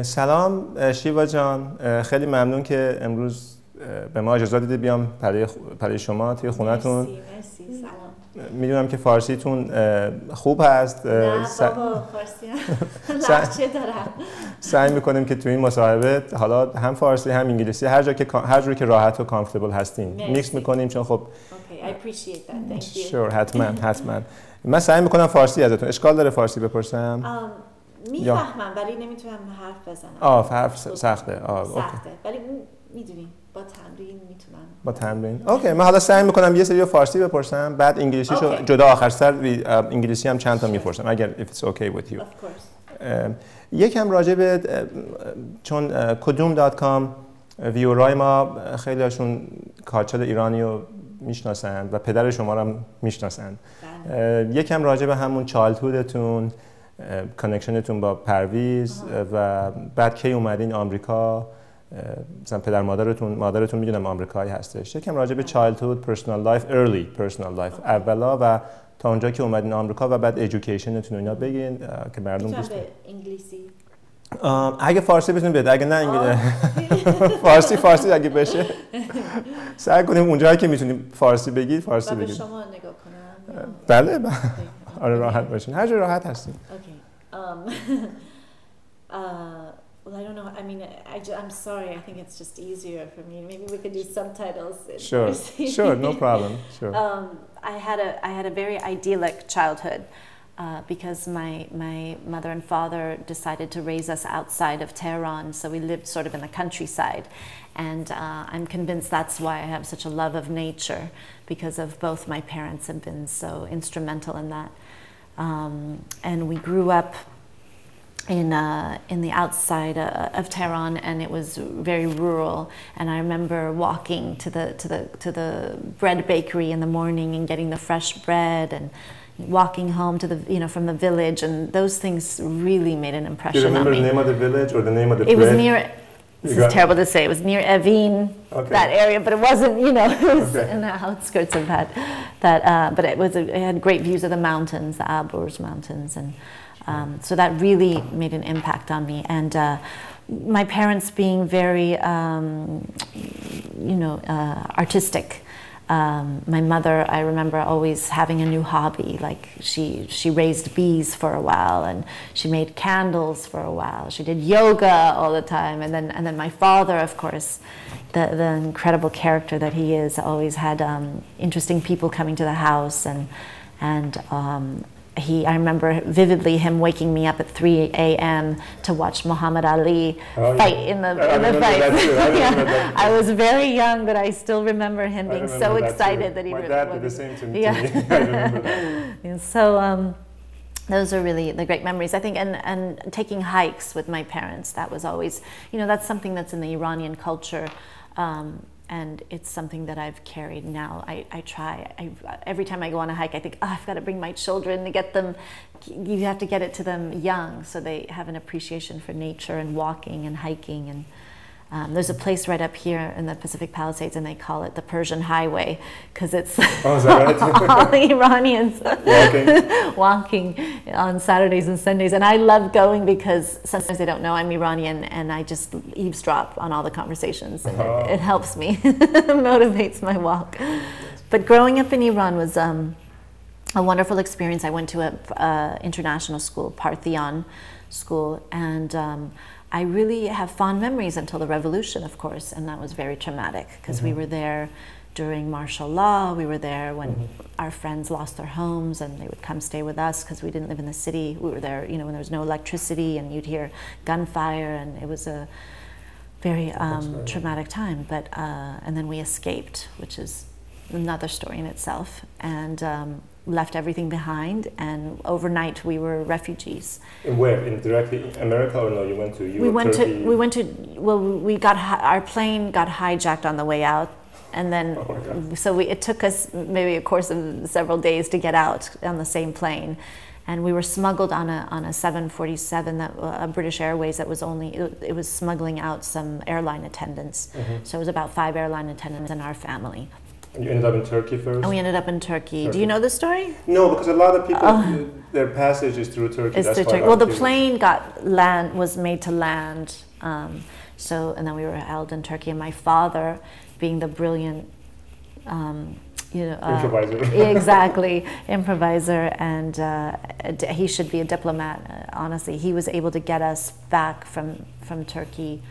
سلام شیوا جان، خیلی ممنون که امروز به ما اجازه دادید بیام برای شما توی خونتون. مرسی سلام. میدونم که فارسیتون خوب هست. نه بابا فارسی لهجه دارم. سعی میکنیم که توی این مصاحبه حالا هم فارسی هم انگلیسی هر جوری که راحت و کامفتبل هستین میکس میکنیم، چون خب Okay, I appreciate that. Thank you. Sure, حتما. من سعی میکنم فارسی ازتون. اشکال داره فارسی بپرسم؟ میفهمم ولی نمیتونم حرف بزنم. حرف سخته. سخته ولی میدونی با تمرین میتونم. با تمرین. اوکی، من حالا سعی میکنم یه سری فارسی بپرسم، بعد انگلیسیشو جدا آخر سر انگلیسی هم چند تا میپرسم اگر if it's okay with you. Of course. یکم راجع به چون کدوم.com ویورای ما خیلی هاشون کالچر ایرانی رو میشناسن و پدر شما رو هم میشناسن. یکم راجع به همون چایلدهودتون، کانکشنتون با پرویز و بعد کی اومدین آمریکا، مثلا پدر مادرتون میدونم آمریکایی هستش. یکم راجع به چایلدهود، پرسونال لایف، ارلی پرسونال لایف اولا و تا اونجا که اومدین آمریکا و بعد ادویکیشنتون اینا بگین که مردم گوش بدن. انگلیسی اگه فارسی بتونید بده، اگه نه فارسی اگه بشه سعی کنیم اونجایی که میتونیم فارسی بگید فارسی بگید. شما نگاه کنم. بله آره راحت باشین، هر جا راحت هستین. Well, I don't know. I mean, I'm sorry. I think it's just easier for me. Maybe we could do subtitles. Sure, no problem. Sure. I had a very idyllic childhood because my mother and father decided to raise us outside of Tehran, so we lived sort of in the countryside. And I'm convinced that's why I have such a love of nature, because of both my parents have been so instrumental in that. And we grew up in the outside of Tehran, and it was very rural. And I remember walking to the bread bakery in the morning and getting the fresh bread, and walking home to the from the village, and those things really made an impression on me. Do you remember the name of the village or the name of the bread? It was near. This is terrible to say. It was near Evin, that area, but it wasn't. It was in the outskirts of that. But it had great views of the mountains, the Alborz mountains, and. So that really made an impact on me, and my parents being very, artistic. My mother, I remember always having a new hobby. Like she raised bees for a while, and she made candles for a while. She did yoga all the time, and then my father, of course, the incredible character that he is, always had interesting people coming to the house, and. I remember vividly him waking me up at 3 a.m. to watch Muhammad Ali fight in the fight. I was very young, but I still remember him being so excited that he My dad did the same to me. Yeah. I remember that. So those are really the great memories, I think, and taking hikes with my parents. That was always, that's something that's in the Iranian culture. And it's something that I've carried now. I try. Every time I go on a hike, I think, I've got to bring my children to get them. You have to get it to them young so they have an appreciation for nature and walking and hiking. And there's a place right up here in the Pacific Palisades, and they call it the Persian Highway because it's is that right? all the Iranians walking on Saturdays and Sundays. And I love going because sometimes they don't know I'm Iranian, and I just eavesdrop on all the conversations, and it helps me, motivates my walk. But growing up in Iran was a wonderful experience. I went to an international school, Partheon school, and I really have fond memories until the revolution, of course, and that was very traumatic because we were there during martial law. We were there when our friends lost their homes, and they would come stay with us because we didn't live in the city. We were there, when there was no electricity, and you'd hear gunfire, and it was a very traumatic time. But and then we escaped, which is another story in itself, and left everything behind, and overnight we were refugees. And where? In directly America, or no? You went to Turkey? We got our plane got hijacked on the way out, and then it took us maybe a course of several days to get out on the same plane. And we were smuggled on a 747, a British Airways that was it was smuggling out some airline attendants. So it was about 5 airline attendants and our family. And you ended up in Turkey first? And we ended up in Turkey. Do you know the story? No, because a lot of people, their passage is through Turkey. It's through Turkey. Well, the plane was made to land. And then we were held in Turkey. And my father, being the brilliant, improviser. Exactly, improviser, and he should be a diplomat. Honestly, he was able to get us back from Turkey.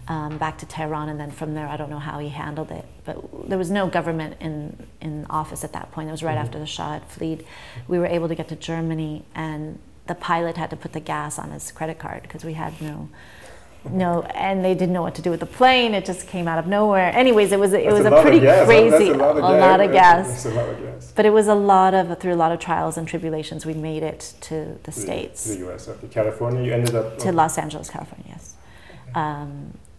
Back to Tehran, and then from there, I don't know how he handled it. But there was no government in office at that point. It was right after the Shah had fled. We were able to get to Germany, and the pilot had to put the gas on his credit card because we had no, and they didn't know what to do with the plane. It just came out of nowhere. Anyways, it was a pretty crazy, a lot of gas. But it was through a lot of trials and tribulations, we made it to the States. To the U.S. Okay. California, you ended up... To Los Angeles, California, yes.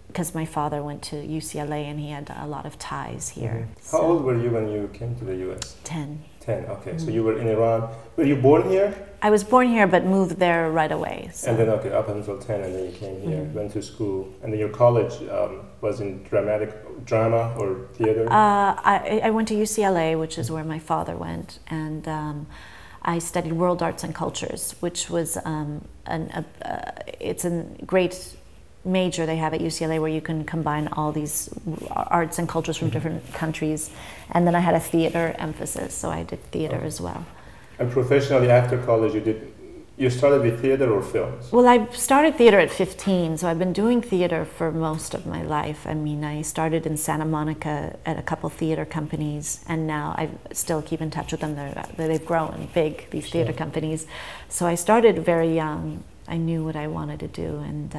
Because my father went to UCLA and he had a lot of ties here. So. How old were you when you came to the U.S.? 10. 10, okay. So you were in Iran. Were you born here? I was born here but moved there right away. So. And then, up until 10, and then you came here, went to school. And then your college was in drama or theater? I went to UCLA, which is where my father went. And I studied world arts and cultures, which was it's a great major they have at UCLA where you can combine all these arts and cultures from different countries. And then I had a theater emphasis, so I did theater as well. And professionally after college, you started with theater or films? Well, I started theater at 15, so I've been doing theater for most of my life. I mean, I started in Santa Monica at a couple theater companies, and now I still keep in touch with them. They've grown big, these theater companies. So I started very young. I knew what I wanted to do, and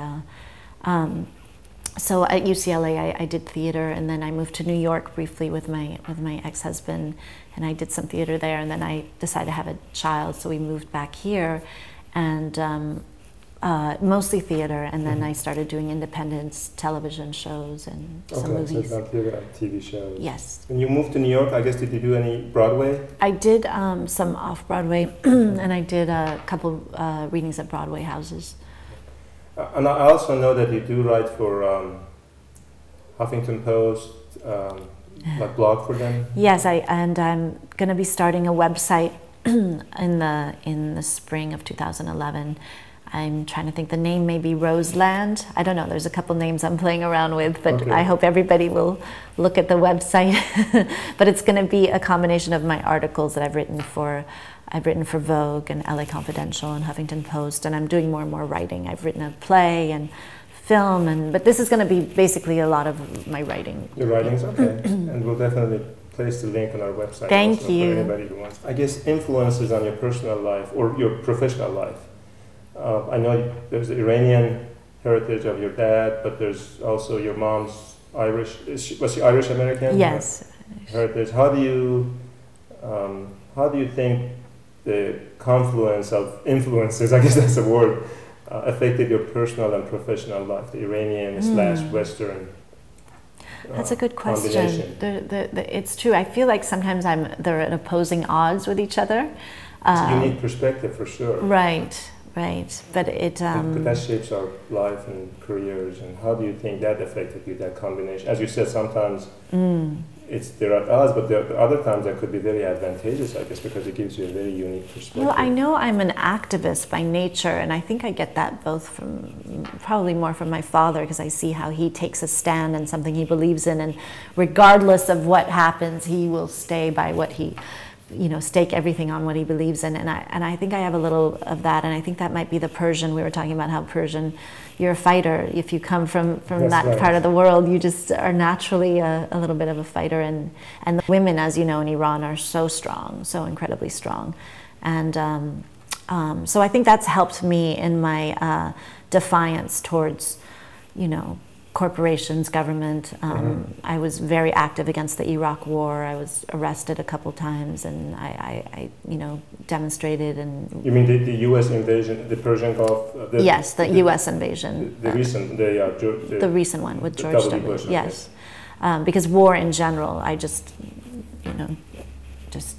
so at UCLA I did theater, and then I moved to New York briefly with my ex-husband, and I did some theater there, and then I decided to have a child, so we moved back here, and mostly theater, and then I started doing independent television shows and some movies. So theater and TV shows. Yes. When you moved to New York, I guess, did you do any Broadway? I did some off-Broadway, and I did a couple readings at Broadway houses. And I also know that you do write for Huffington Post, like blog for them. Yes, and I'm going to be starting a website in the spring of 2011. I'm trying to think. The name may be Roseland. I don't know. There's a couple names I'm playing around with, but I hope everybody will look at the website. But it's going to be a combination of my articles that I've written for Vogue and LA Confidential and Huffington Post, and I'm doing more and more writing. I've written a play and film, but this is going to be basically a lot of my writing. Your writings, okay. And we'll definitely place the link on our website. Thank you. For anybody who wants. I guess influences on your personal life or your professional life. I know there's the Iranian heritage of your dad, but there's also your mom's Irish. Was she Irish-American? Yes. Heritage. How do you think the confluence of influences, I guess that's a word, affected your personal and professional life, the Iranian/Western? That's a good question. It's true. I feel like sometimes they're at opposing odds with each other. It's a unique perspective for sure. Right. But but that shapes our life and careers. And how do you think that affected you? That combination, as you said, sometimes there are odds, but there are other times that could be very advantageous, I guess, because it gives you a very unique perspective. Well, I know I'm an activist by nature, and I think I get that probably more from my father, because I see how he takes a stand in something he believes in, and regardless of what happens, he will stay by what he, stake everything on what he believes in. And I think I have a little of that, and I think that might be the Persian. We were talking about how Persian, you're a fighter. If you come from that part of the world, you just are naturally a little bit of a fighter. And the women, as you know, in Iran are so strong, so incredibly strong. And so I think that's helped me in my defiance towards, corporations, government. I was very active against the Iraq War. I was arrested a couple times, and I demonstrated. And you mean the U.S. invasion, the Persian Gulf? Yes, the U.S. invasion. The recent one with George W. Bush. Yes, because war in general, I just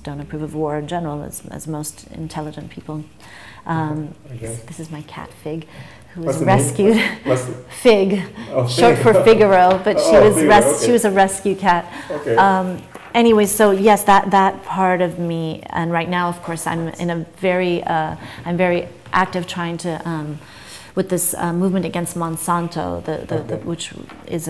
don't approve of war in general, as most intelligent people. This is my cat Fig, who was rescued. Fig, short for Figaro, but she was a rescue cat. Anyway, so yes, that part of me, and right now, of course, I'm in a very, I'm very active trying to, with this movement against Monsanto, which is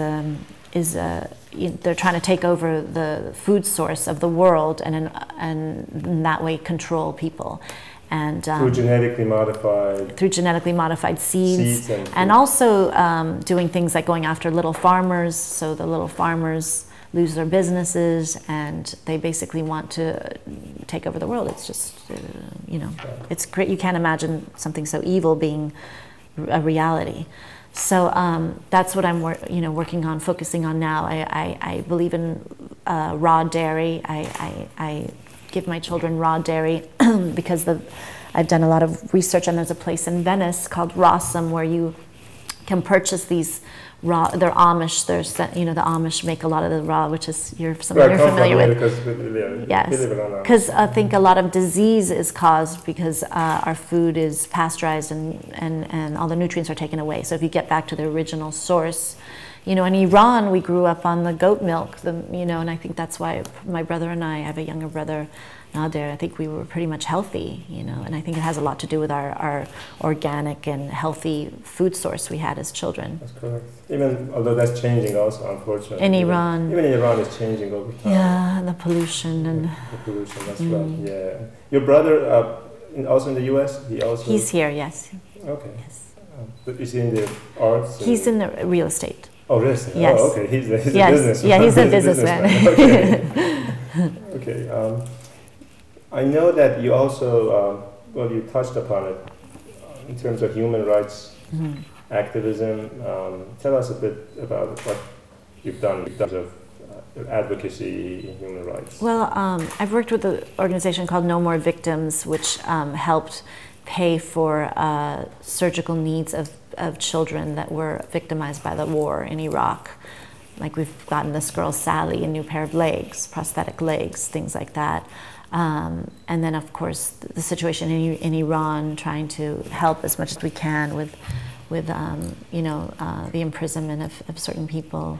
they're trying to take over the food source of the world, and in that way control people. And through genetically modified seeds and also doing things like going after little farmers, so the little farmers lose their businesses and they basically want to take over the world. It's just it's great. You can't imagine something so evil being a reality. So that's what I'm working on, focusing on now. I believe in raw dairy. I give my children raw dairy because I've done a lot of research, and there's a place in Venice called Rossum where you can purchase these raw. They're Amish. The Amish make a lot of the raw, which is you're familiar with. Yes, because I think a lot of disease is caused because our food is pasteurized and all the nutrients are taken away. So if you get back to the original source. In Iran, we grew up on the goat milk, and I think that's why my brother and I have a younger brother, Nader. I think we were pretty much healthy, and I think it has a lot to do with our organic and healthy food source we had as children. That's correct. Even although that's changing also, unfortunately. In Iran. Even in Iran, it's changing over time. Yeah, and the pollution and. The pollution, that's right. Yeah. Your brother, also in the U.S. He's here, yes. Okay. Yes. But is he in the arts? He's in the real estate. Oh, real estate. Yes. Oh, okay. He's a businessman. Yeah, he's a businessman. Okay. I know that you also, you touched upon it in terms of human rights activism. Tell us a bit about what you've done in terms of advocacy in human rights. Well, I've worked with an organization called No More Victims, which helped pay for surgical needs of children that were victimized by the war in Iraq. Like we've gotten this girl Sally a new pair of legs, prosthetic legs, things like that. And then of course the situation in Iran, trying to help as much as we can with the imprisonment of certain people.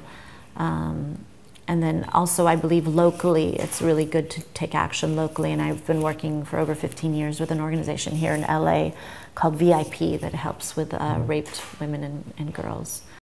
And then also I believe locally, it's really good to take action locally, and I've been working for over 15 years with an organization here in LA called VIP that helps with raped women and girls.